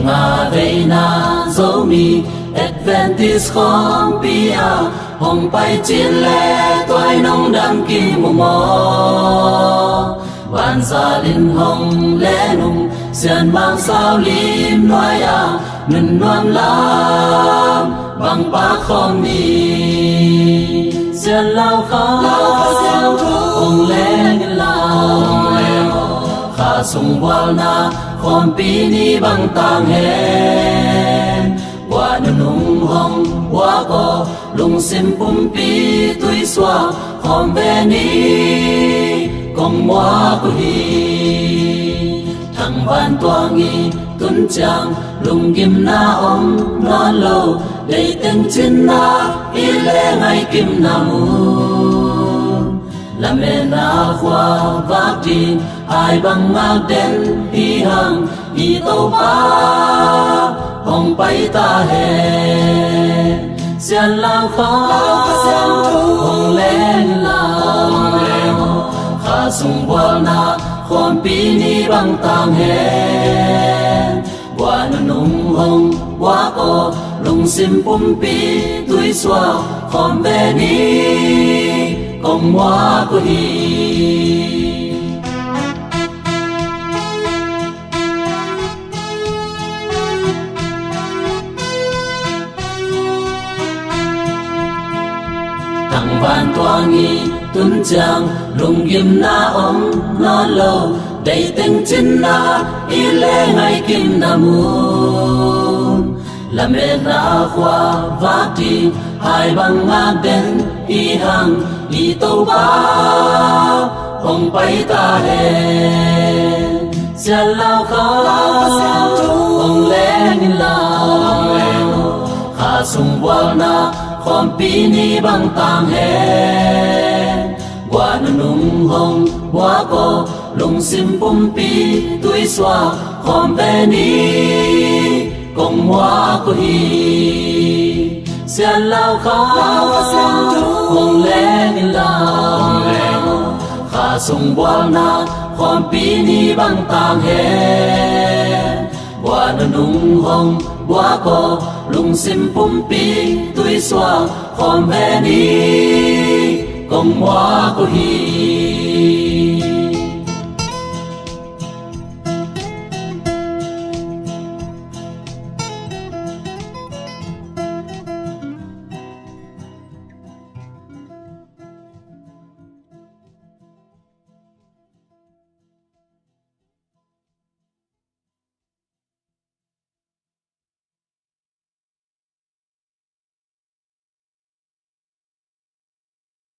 nga vei na zo mi Adventist khom pia hồng bay chiến lệ toai nông đam kim mù mò ban gia linh hồng lẽ nung xiên mang sao lim nói mình loan lam bằng bá khom đi xiên lao khá hồng lẽ nghìn lao khá sung wal na khom pi ni bằng tang hen qua nung hồng qua có lung sim pum pi tui xóa khom về ni công hoa của hi thằng van toang nghi tuấn chàng lung kim na om non lâu đầy tên trên na y lệ ngày kim na mu làm mẹ na khoa vác đi ai bằng ngạc đến hi hằng hi tàu ba hồng bay ta hè xiên lao khó hồng lên lao khá sung wal na khom pi ni bằng tang hen qua nung hồng qua có lung sim pum pi tui xóa khom về ni công hoa của hi thằng van toang nghi tuấn chàng lung kim na om non lâu đầy tên trên na y lệ ngày kim na muôn làm mẹ na khoa vác đi hai bằng ngạc đến y hằng y tàu ba hồng bay ta hen xiên lao khá hồng lẽ nghìn lao khá sung wal na khom pi ni bằng tang hen qua nung hồng qua có lung sim pum pi tui xóa khom về ni công hoa của hi xiên lao khá hồng lẽ nghìn lao khá sung wal na khom pi ni bằng tang hen qua nung hồng qua có lung sim pum pi tui xóa khom về ni công hoa của hi